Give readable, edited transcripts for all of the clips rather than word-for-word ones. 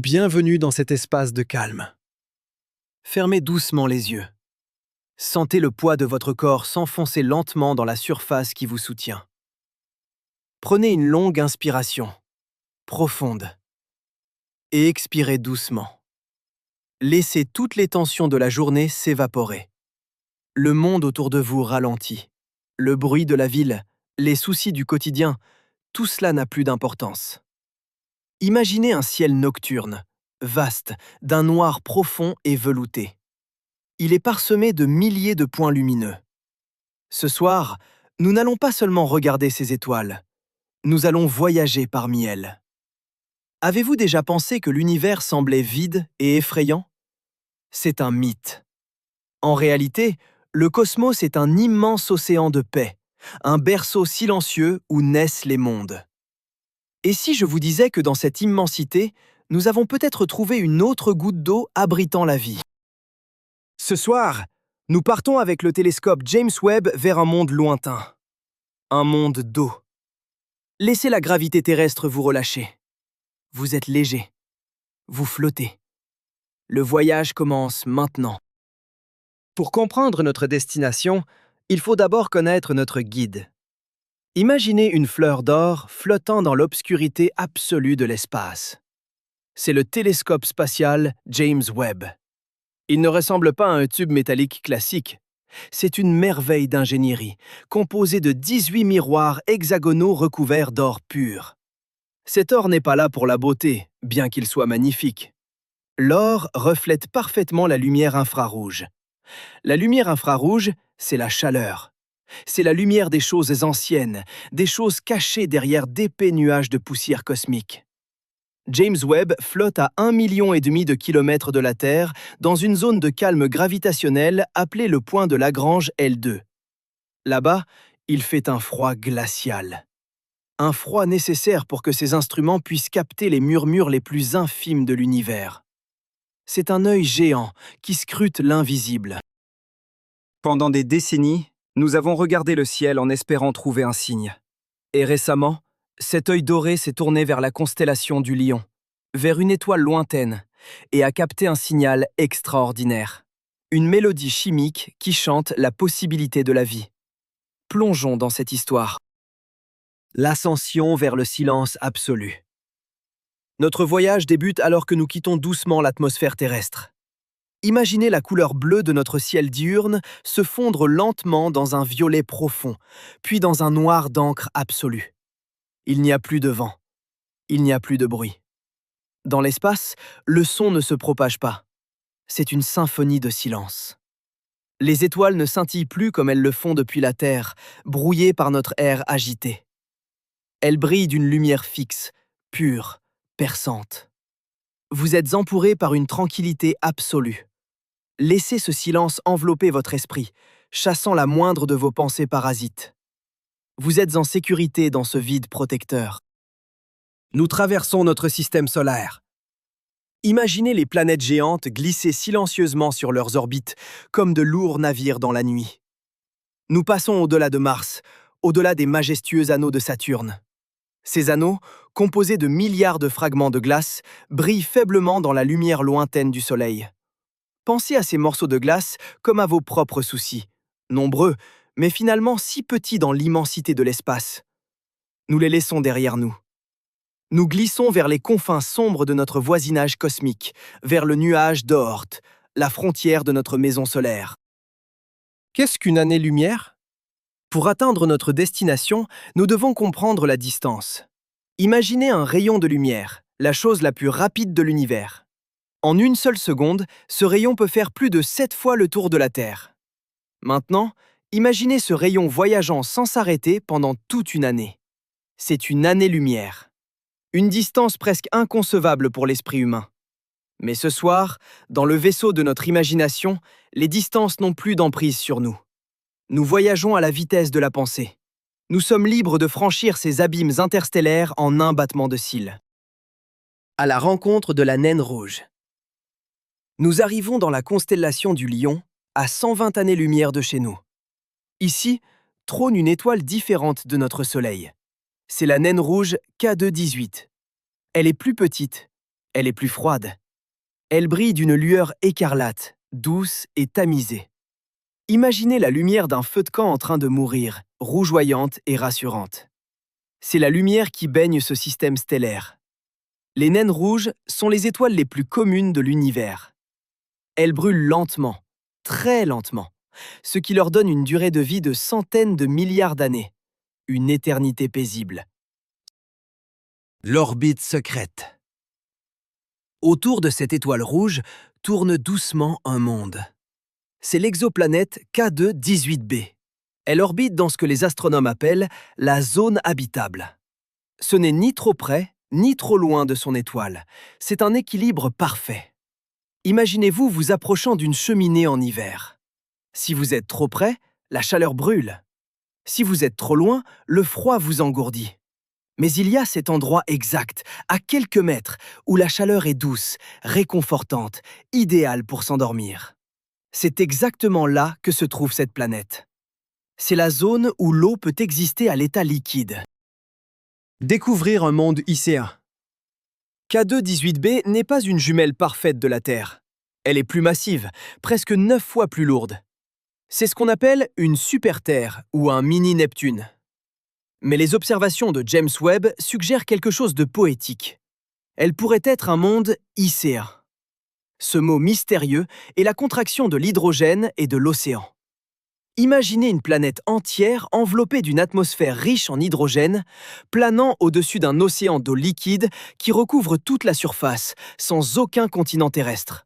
Bienvenue dans cet espace de calme. Fermez doucement les yeux. Sentez le poids de votre corps s'enfoncer lentement dans la surface qui vous soutient. Prenez une longue inspiration, profonde, et expirez doucement. Laissez toutes les tensions de la journée s'évaporer. Le monde autour de vous ralentit. Le bruit de la ville, les soucis du quotidien, tout cela n'a plus d'importance. Imaginez un ciel nocturne, vaste, d'un noir profond et velouté. Il est parsemé de milliers de points lumineux. Ce soir, nous n'allons pas seulement regarder ces étoiles, nous allons voyager parmi elles. Avez-vous déjà pensé que l'univers semblait vide et effrayant? C'est un mythe. En réalité, le cosmos est un immense océan de paix, un berceau silencieux où naissent les mondes. Et si je vous disais que dans cette immensité, nous avons peut-être trouvé une autre goutte d'eau abritant la vie? Ce soir, nous partons avec le télescope James Webb vers un monde lointain. Un monde d'eau. Laissez la gravité terrestre vous relâcher. Vous êtes léger. Vous flottez. Le voyage commence maintenant. Pour comprendre notre destination, il faut d'abord connaître notre guide. Imaginez une fleur d'or flottant dans l'obscurité absolue de l'espace. C'est le télescope spatial James Webb. Il ne ressemble pas à un tube métallique classique. C'est une merveille d'ingénierie, composée de 18 miroirs hexagonaux recouverts d'or pur. Cet or n'est pas là pour la beauté, bien qu'il soit magnifique. L'or reflète parfaitement la lumière infrarouge. La lumière infrarouge, c'est la chaleur. C'est la lumière des choses anciennes, des choses cachées derrière d'épais nuages de poussière cosmique. James Webb flotte à 1,5 million de kilomètres de la Terre dans une zone de calme gravitationnel appelée le point de Lagrange L2. Là-bas, il fait un froid glacial. Un froid nécessaire pour que ces instruments puissent capter les murmures les plus infimes de l'univers. C'est un œil géant qui scrute l'invisible. Pendant des décennies, nous avons regardé le ciel en espérant trouver un signe. Et récemment, cet œil doré s'est tourné vers la constellation du Lion, vers une étoile lointaine, et a capté un signal extraordinaire. Une mélodie chimique qui chante la possibilité de la vie. Plongeons dans cette histoire. L'ascension vers le silence absolu. Notre voyage débute alors que nous quittons doucement l'atmosphère terrestre. Imaginez la couleur bleue de notre ciel diurne se fondre lentement dans un violet profond, puis dans un noir d'encre absolu. Il n'y a plus de vent. Il n'y a plus de bruit. Dans l'espace, le son ne se propage pas. C'est une symphonie de silence. Les étoiles ne scintillent plus comme elles le font depuis la Terre, brouillées par notre air agité. Elles brillent d'une lumière fixe, pure, perçante. Vous êtes empouré par une tranquillité absolue. Laissez ce silence envelopper votre esprit, chassant la moindre de vos pensées parasites. Vous êtes en sécurité dans ce vide protecteur. Nous traversons notre système solaire. Imaginez les planètes géantes glisser silencieusement sur leurs orbites, comme de lourds navires dans la nuit. Nous passons au-delà de Mars, au-delà des majestueux anneaux de Saturne. Ces anneaux, composés de milliards de fragments de glace, brillent faiblement dans la lumière lointaine du Soleil. Pensez à ces morceaux de glace comme à vos propres soucis, nombreux, mais finalement si petits dans l'immensité de l'espace. Nous les laissons derrière nous. Nous glissons vers les confins sombres de notre voisinage cosmique, vers le nuage d'Oort, la frontière de notre maison solaire. Qu'est-ce qu'une année-lumière? Pour atteindre notre destination, nous devons comprendre la distance. Imaginez un rayon de lumière, la chose la plus rapide de l'univers. En une seule seconde, ce rayon peut faire plus de 7 fois le tour de la Terre. Maintenant, imaginez ce rayon voyageant sans s'arrêter pendant toute une année. C'est une année-lumière. Une distance presque inconcevable pour l'esprit humain. Mais ce soir, dans le vaisseau de notre imagination, les distances n'ont plus d'emprise sur nous. Nous voyageons à la vitesse de la pensée. Nous sommes libres de franchir ces abîmes interstellaires en un battement de cils. À la rencontre de la naine rouge. Nous arrivons dans la constellation du Lion, à 120 années-lumière de chez nous. Ici, trône une étoile différente de notre Soleil. C'est la naine rouge K2-18. Elle est plus petite, Elle est plus froide. Elle brille d'une lueur écarlate, douce et tamisée. Imaginez la lumière d'un feu de camp en train de mourir, rougeoyante et rassurante. C'est la lumière qui baigne ce système stellaire. Les naines rouges sont les étoiles les plus communes de l'univers. Elles brûlent lentement, très lentement, ce qui leur donne une durée de vie de centaines de milliards d'années. Une éternité paisible. L'orbite secrète. Autour de cette étoile rouge tourne doucement un monde. C'est l'exoplanète K2-18b. Elle orbite dans ce que les astronomes appellent la zone habitable. Ce n'est ni trop près, ni trop loin de son étoile. C'est un équilibre parfait. Imaginez-vous vous approchant d'une cheminée en hiver. Si vous êtes trop près, la chaleur brûle. Si vous êtes trop loin, le froid vous engourdit. Mais il y a cet endroit exact, à quelques mètres, où la chaleur est douce, réconfortante, idéale pour s'endormir. C'est exactement là que se trouve cette planète. C'est la zone où l'eau peut exister à l'état liquide. Découvrir un monde icéen. K2-18b n'est pas une jumelle parfaite de la Terre. Elle est plus massive, presque 9 fois plus lourde. C'est ce qu'on appelle une super-Terre ou un mini-Neptune. Mais les observations de James Webb suggèrent quelque chose de poétique. Elle pourrait être un monde icéen. Ce mot mystérieux est la contraction de l'hydrogène et de l'océan. Imaginez une planète entière enveloppée d'une atmosphère riche en hydrogène, planant au-dessus d'un océan d'eau liquide qui recouvre toute la surface, sans aucun continent terrestre.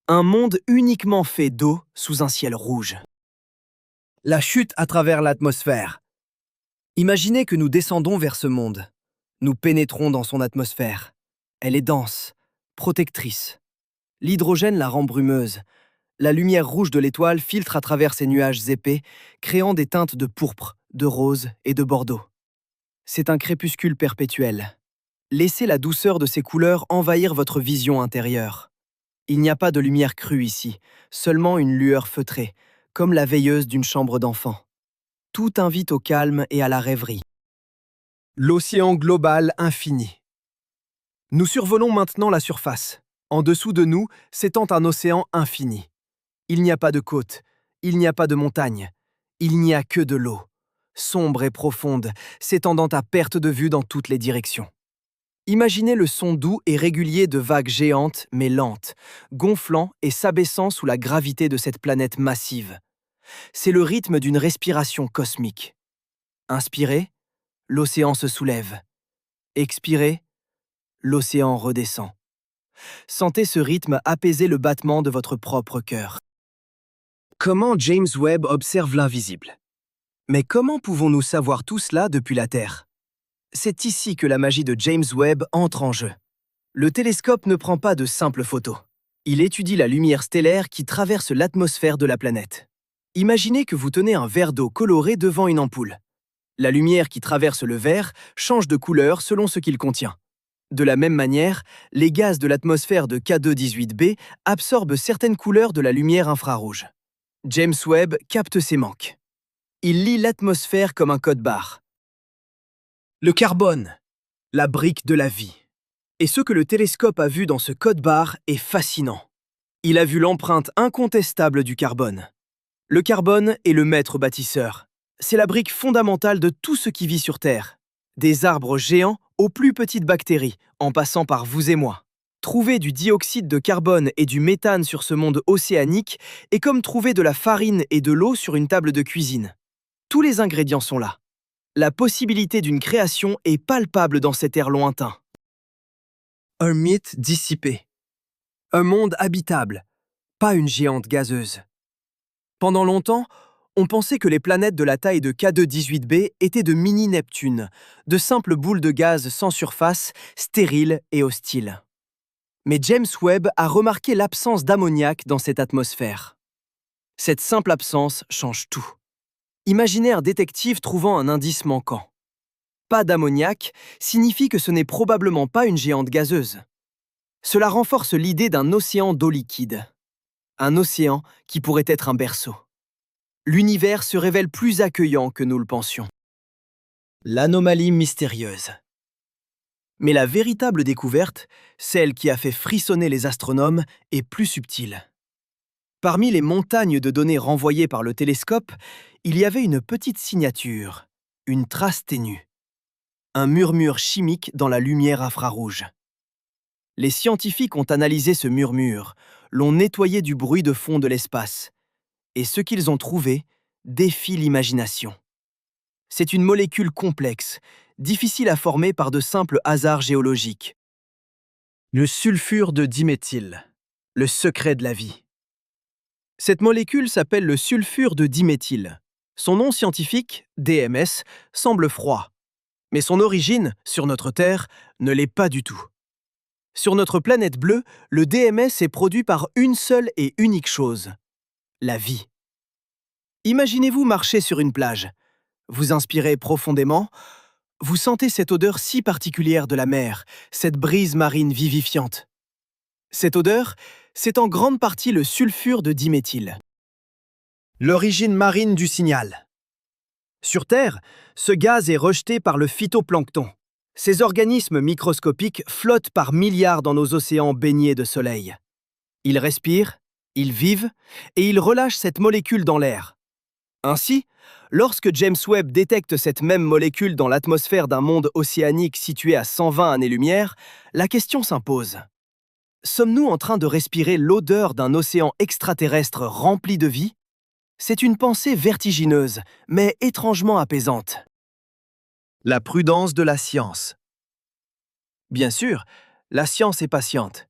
Un monde uniquement fait d'eau sous un ciel rouge. La chute à travers l'atmosphère. Imaginez que nous descendons vers ce monde. Nous pénétrons dans son atmosphère. Elle est dense, protectrice. L'hydrogène la rend brumeuse. La lumière rouge de l'étoile filtre à travers ces nuages épais, créant des teintes de pourpre, de rose et de bordeaux. C'est un crépuscule perpétuel. Laissez la douceur de ces couleurs envahir votre vision intérieure. Il n'y a pas de lumière crue ici, seulement une lueur feutrée, comme la veilleuse d'une chambre d'enfant. Tout invite au calme et à la rêverie. L'océan global infini. Nous survolons maintenant la surface. En dessous de nous s'étend un océan infini. Il n'y a pas de côte, il n'y a pas de montagne, il n'y a que de l'eau, sombre et profonde, s'étendant à perte de vue dans toutes les directions. Imaginez le son doux et régulier de vagues géantes mais lentes, gonflant et s'abaissant sous la gravité de cette planète massive. C'est le rythme d'une respiration cosmique. Inspirez, l'océan se soulève. Expirez, l'océan redescend. Sentez ce rythme apaiser le battement de votre propre cœur. Comment James Webb observe l'invisible? Mais comment pouvons-nous savoir tout cela depuis la Terre? C'est ici que la magie de James Webb entre en jeu. Le télescope ne prend pas de simples photos. Il étudie la lumière stellaire qui traverse l'atmosphère de la planète. Imaginez que vous tenez un verre d'eau coloré devant une ampoule. La lumière qui traverse le verre change de couleur selon ce qu'il contient. De la même manière, les gaz de l'atmosphère de K2-18b absorbent certaines couleurs de la lumière infrarouge. James Webb capte ces manques. Il lit l'atmosphère comme un code-barre. Le carbone, la brique de la vie. Et ce que le télescope a vu dans ce code-barre est fascinant. Il a vu l'empreinte incontestable du carbone. Le carbone est le maître bâtisseur. C'est la brique fondamentale de tout ce qui vit sur Terre. Des arbres géants aux plus petites bactéries, en passant par vous et moi. Trouver du dioxyde de carbone et du méthane sur ce monde océanique est comme trouver de la farine et de l'eau sur une table de cuisine. Tous les ingrédients sont là. La possibilité d'une création est palpable dans cet air lointain. Un mythe dissipé. Un monde habitable, pas une géante gazeuse. Pendant longtemps, on pensait que les planètes de la taille de K2-18b étaient de mini-Neptune, de simples boules de gaz sans surface, stériles et hostiles. Mais James Webb a remarqué l'absence d'ammoniac dans cette atmosphère. Cette simple absence change tout. Imaginez un détective trouvant un indice manquant. Pas d'ammoniac signifie que ce n'est probablement pas une géante gazeuse. Cela renforce l'idée d'un océan d'eau liquide. Un océan qui pourrait être un berceau. L'univers se révèle plus accueillant que nous le pensions. L'anomalie mystérieuse. Mais la véritable découverte, celle qui a fait frissonner les astronomes, est plus subtile. Parmi les montagnes de données renvoyées par le télescope, il y avait une petite signature, une trace ténue, un murmure chimique dans la lumière infrarouge. Les scientifiques ont analysé ce murmure, l'ont nettoyé du bruit de fond de l'espace, et ce qu'ils ont trouvé défie l'imagination. C'est une molécule complexe, difficile à former par de simples hasards géologiques. Le sulfure de diméthyle, le secret de la vie. Cette molécule s'appelle le sulfure de diméthyle. Son nom scientifique, DMS, semble froid. Mais son origine, sur notre Terre, ne l'est pas du tout. Sur notre planète bleue, le DMS est produit par une seule et unique chose, la vie. Imaginez-vous marcher sur une plage. Vous inspirez profondément, vous sentez cette odeur si particulière de la mer, cette brise marine vivifiante. Cette odeur, c'est en grande partie le sulfure de diméthyle. L'origine marine du signal. Sur Terre, ce gaz est rejeté par le phytoplancton. Ces organismes microscopiques flottent par milliards dans nos océans baignés de soleil. Ils respirent, ils vivent, et ils relâchent cette molécule dans l'air. Ainsi, lorsque James Webb détecte cette même molécule dans l'atmosphère d'un monde océanique situé à 120 années-lumière, la question s'impose. Sommes-nous en train de respirer l'odeur d'un océan extraterrestre rempli de vie? C'est une pensée vertigineuse, mais étrangement apaisante. La prudence de la science. Bien sûr, la science est patiente.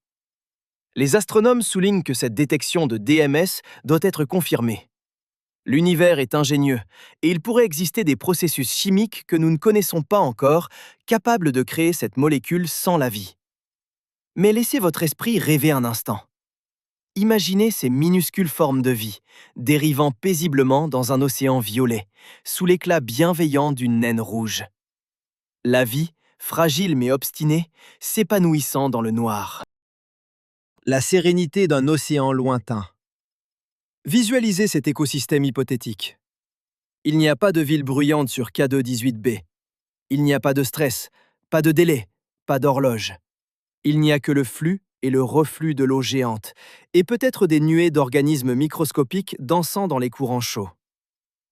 Les astronomes soulignent que cette détection de DMS doit être confirmée. L'univers est ingénieux, et il pourrait exister des processus chimiques que nous ne connaissons pas encore, capables de créer cette molécule sans la vie. Mais laissez votre esprit rêver un instant. Imaginez ces minuscules formes de vie, dérivant paisiblement dans un océan violet, sous l'éclat bienveillant d'une naine rouge. La vie, fragile mais obstinée, s'épanouissant dans le noir. La sérénité d'un océan lointain. Visualisez cet écosystème hypothétique. Il n'y a pas de ville bruyante sur K2-18b. Il n'y a pas de stress, pas de délai, pas d'horloge. Il n'y a que le flux et le reflux de l'eau géante, et peut-être des nuées d'organismes microscopiques dansant dans les courants chauds.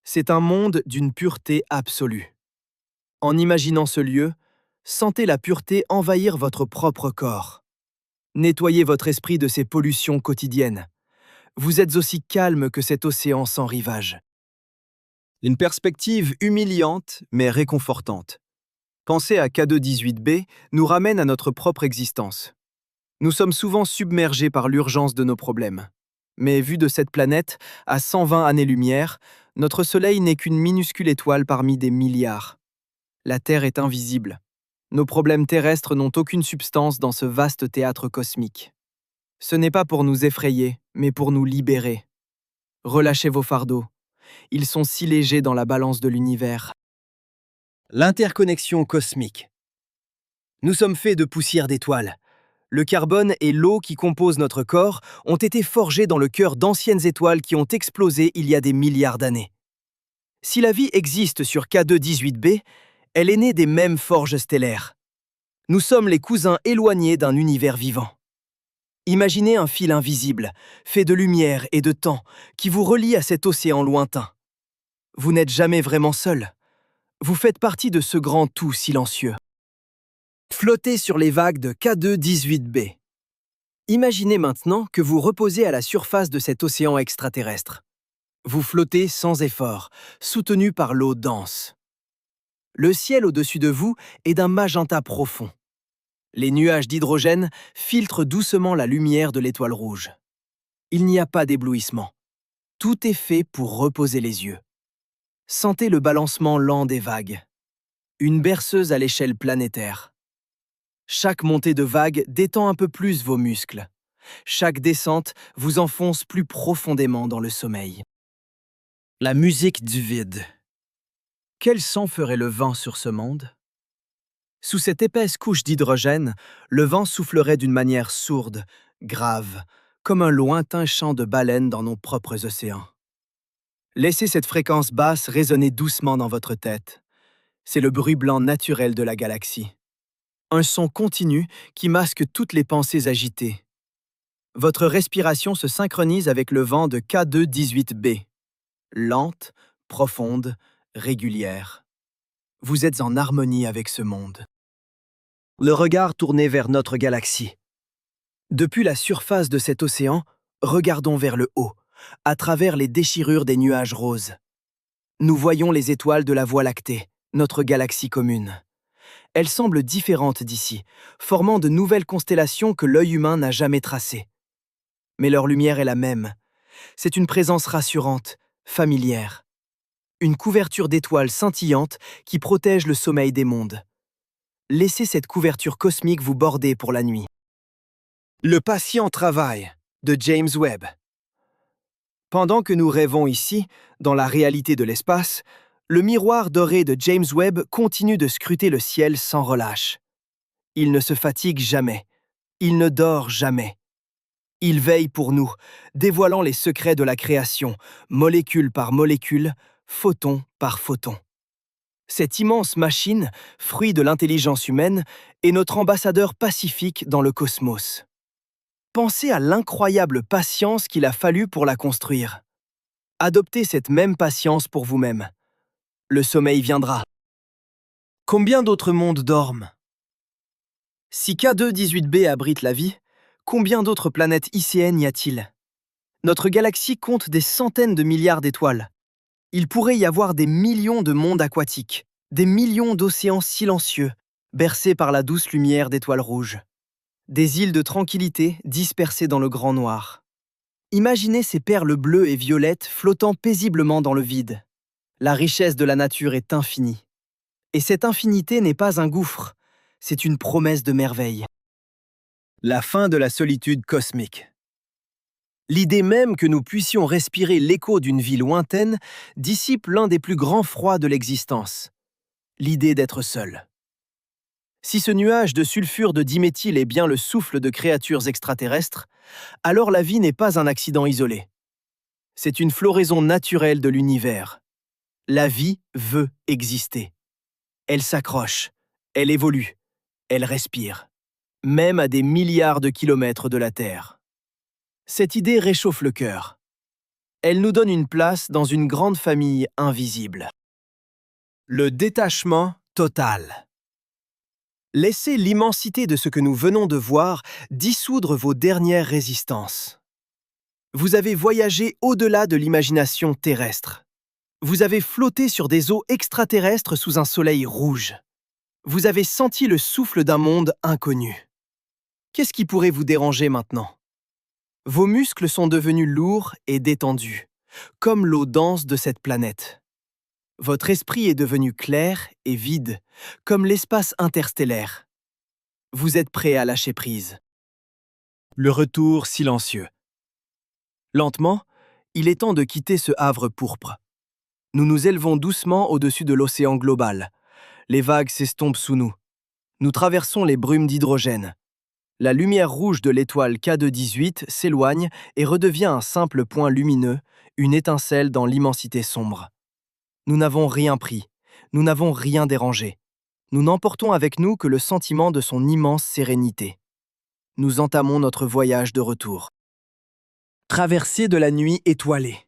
C'est un monde d'une pureté absolue. En imaginant ce lieu, sentez la pureté envahir votre propre corps. Nettoyez votre esprit de ces pollutions quotidiennes. Vous êtes aussi calme que cet océan sans rivage. Une perspective humiliante mais réconfortante. Penser à K2-18b nous ramène à notre propre existence. Nous sommes souvent submergés par l'urgence de nos problèmes. Mais vu de cette planète, à 120 années-lumière, notre Soleil n'est qu'une minuscule étoile parmi des milliards. La Terre est invisible. Nos problèmes terrestres n'ont aucune substance dans ce vaste théâtre cosmique. Ce n'est pas pour nous effrayer, mais pour nous libérer. Relâchez vos fardeaux. Ils sont si légers dans la balance de l'univers. L'interconnexion cosmique. Nous sommes faits de poussière d'étoiles. Le carbone et l'eau qui composent notre corps ont été forgés dans le cœur d'anciennes étoiles qui ont explosé il y a des milliards d'années. Si la vie existe sur K2-18b, elle est née des mêmes forges stellaires. Nous sommes les cousins éloignés d'un univers vivant. Imaginez un fil invisible, fait de lumière et de temps, qui vous relie à cet océan lointain. Vous n'êtes jamais vraiment seul. Vous faites partie de ce grand tout silencieux. Flottez sur les vagues de K2-18b. Imaginez maintenant que vous reposez à la surface de cet océan extraterrestre. Vous flottez sans effort, soutenu par l'eau dense. Le ciel au-dessus de vous est d'un magenta profond. Les nuages d'hydrogène filtrent doucement la lumière de l'étoile rouge. Il n'y a pas d'éblouissement. Tout est fait pour reposer les yeux. Sentez le balancement lent des vagues. Une berceuse à l'échelle planétaire. Chaque montée de vague détend un peu plus vos muscles. Chaque descente vous enfonce plus profondément dans le sommeil. La musique du vide. Quel son ferait le vent sur ce monde? Sous cette épaisse couche d'hydrogène, le vent soufflerait d'une manière sourde, grave, comme un lointain chant de baleines dans nos propres océans. Laissez cette fréquence basse résonner doucement dans votre tête. C'est le bruit blanc naturel de la galaxie. Un son continu qui masque toutes les pensées agitées. Votre respiration se synchronise avec le vent de K2-18b. Lente, profonde, régulière. Vous êtes en harmonie avec ce monde. Le regard tourné vers notre galaxie. Depuis la surface de cet océan, regardons vers le haut, à travers les déchirures des nuages roses. Nous voyons les étoiles de la Voie lactée, notre galaxie commune. Elles semblent différentes d'ici, formant de nouvelles constellations que l'œil humain n'a jamais tracées. Mais leur lumière est la même. C'est une présence rassurante, familière. Une couverture d'étoiles scintillantes qui protège le sommeil des mondes. Laissez cette couverture cosmique vous border pour la nuit. Le patient travail de James Webb. Pendant que nous rêvons ici, dans la réalité de l'espace, le miroir doré de James Webb continue de scruter le ciel sans relâche. Il ne se fatigue jamais. Il ne dort jamais. Il veille pour nous, dévoilant les secrets de la création, molécule par molécule, photon par photon. Cette immense machine, fruit de l'intelligence humaine, est notre ambassadeur pacifique dans le cosmos. Pensez à l'incroyable patience qu'il a fallu pour la construire. Adoptez cette même patience pour vous-même. Le sommeil viendra. Combien d'autres mondes dorment? Si K2-18b abrite la vie, combien d'autres planètes ICN y a-t-il? Notre galaxie compte des centaines de milliards d'étoiles. Il pourrait y avoir des millions de mondes aquatiques, des millions d'océans silencieux, bercés par la douce lumière d'étoiles rouges. Des îles de tranquillité dispersées dans le grand noir. Imaginez ces perles bleues et violettes flottant paisiblement dans le vide. La richesse de la nature est infinie. Et cette infinité n'est pas un gouffre, c'est une promesse de merveille. La fin de la solitude cosmique. L'idée même que nous puissions respirer l'écho d'une vie lointaine dissipe l'un des plus grands froids de l'existence. L'idée d'être seul. Si ce nuage de sulfure de diméthyle est bien le souffle de créatures extraterrestres, alors la vie n'est pas un accident isolé. C'est une floraison naturelle de l'univers. La vie veut exister. Elle s'accroche, elle évolue, elle respire, même à des milliards de kilomètres de la Terre. Cette idée réchauffe le cœur. Elle nous donne une place dans une grande famille invisible. Le détachement total. Laissez l'immensité de ce que nous venons de voir dissoudre vos dernières résistances. Vous avez voyagé au-delà de l'imagination terrestre. Vous avez flotté sur des eaux extraterrestres sous un soleil rouge. Vous avez senti le souffle d'un monde inconnu. Qu'est-ce qui pourrait vous déranger maintenant? Vos muscles sont devenus lourds et détendus, comme l'eau dense de cette planète. Votre esprit est devenu clair et vide, comme l'espace interstellaire. Vous êtes prêt à lâcher prise. Le retour silencieux. Lentement, il est temps de quitter ce havre pourpre. Nous nous élevons doucement au-dessus de l'océan global. Les vagues s'estompent sous nous. Nous traversons les brumes d'hydrogène. La lumière rouge de l'étoile K2-18 s'éloigne et redevient un simple point lumineux, une étincelle dans l'immensité sombre. Nous n'avons rien pris, nous n'avons rien dérangé. Nous n'emportons avec nous que le sentiment de son immense sérénité. Nous entamons notre voyage de retour. Traversée de la nuit étoilée.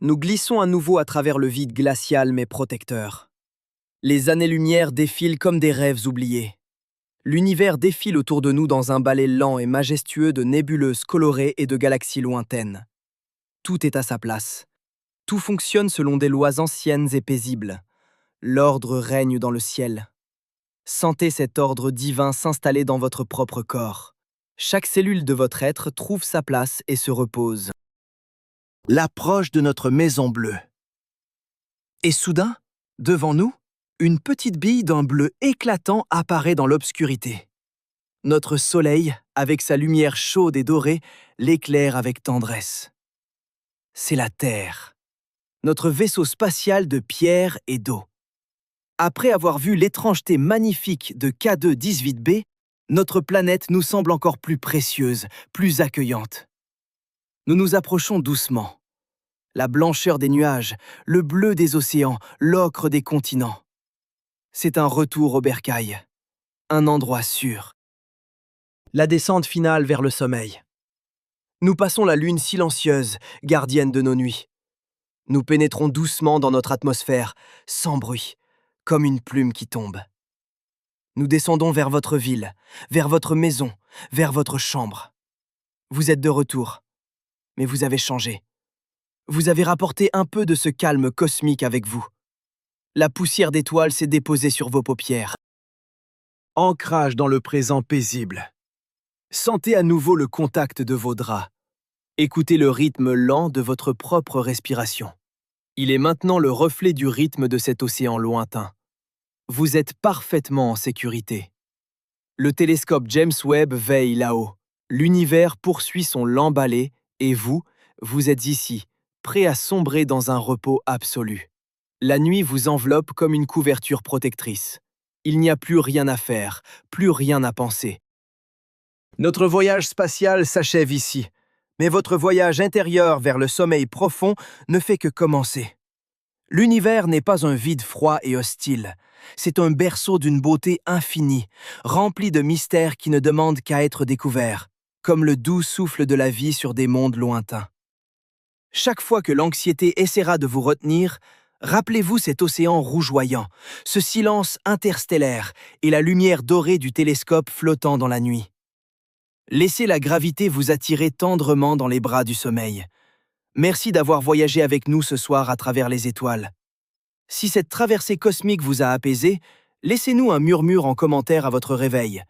Nous glissons à nouveau à travers le vide glacial mais protecteur. Les années-lumière défilent comme des rêves oubliés. L'univers défile autour de nous dans un ballet lent et majestueux de nébuleuses colorées et de galaxies lointaines. Tout est à sa place. Tout fonctionne selon des lois anciennes et paisibles. L'ordre règne dans le ciel. Sentez cet ordre divin s'installer dans votre propre corps. Chaque cellule de votre être trouve sa place et se repose. L'approche de notre maison bleue. Et soudain, devant nous, une petite bille d'un bleu éclatant apparaît dans l'obscurité. Notre soleil, avec sa lumière chaude et dorée, l'éclaire avec tendresse. C'est la Terre, notre vaisseau spatial de pierre et d'eau. Après avoir vu l'étrangeté magnifique de K2-18b, notre planète nous semble encore plus précieuse, plus accueillante. Nous nous approchons doucement. La blancheur des nuages, le bleu des océans, l'ocre des continents. C'est un retour au bercail. un endroit sûr. La descente finale vers le sommeil. Nous passons la lune silencieuse, gardienne de nos nuits. Nous pénétrons doucement dans notre atmosphère, sans bruit, comme une plume qui tombe. Nous descendons vers votre ville, vers votre maison, vers votre chambre. Vous êtes de retour, mais vous avez changé. Vous avez rapporté un peu de ce calme cosmique avec vous. La poussière d'étoiles s'est déposée sur vos paupières. Ancrage dans le présent paisible. Sentez à nouveau le contact de vos draps. Écoutez le rythme lent de votre propre respiration. Il est maintenant le reflet du rythme de cet océan lointain. Vous êtes parfaitement en sécurité. Le télescope James Webb veille là-haut. L'univers poursuit son lent balai et vous êtes ici, prêt à sombrer dans un repos absolu. La nuit vous enveloppe comme une couverture protectrice. Il n'y a plus rien à faire, plus rien à penser. Notre voyage spatial s'achève ici, mais votre voyage intérieur vers le sommeil profond ne fait que commencer. L'univers n'est pas un vide froid et hostile. C'est un berceau d'une beauté infinie, rempli de mystères qui ne demandent qu'à être découverts, comme le doux souffle de la vie sur des mondes lointains. Chaque fois que l'anxiété essaiera de vous retenir, rappelez-vous cet océan rougeoyant, ce silence interstellaire et la lumière dorée du télescope flottant dans la nuit. Laissez la gravité vous attirer tendrement dans les bras du sommeil. Merci d'avoir voyagé avec nous ce soir à travers les étoiles. Si cette traversée cosmique vous a apaisé, laissez-nous un murmure en commentaire à votre réveil.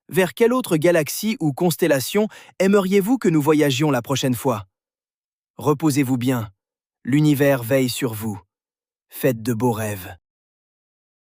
Vers quelle autre galaxie ou constellation aimeriez-vous que nous voyagions la prochaine fois? Reposez-vous bien. L'univers veille sur vous. Faites de beaux rêves.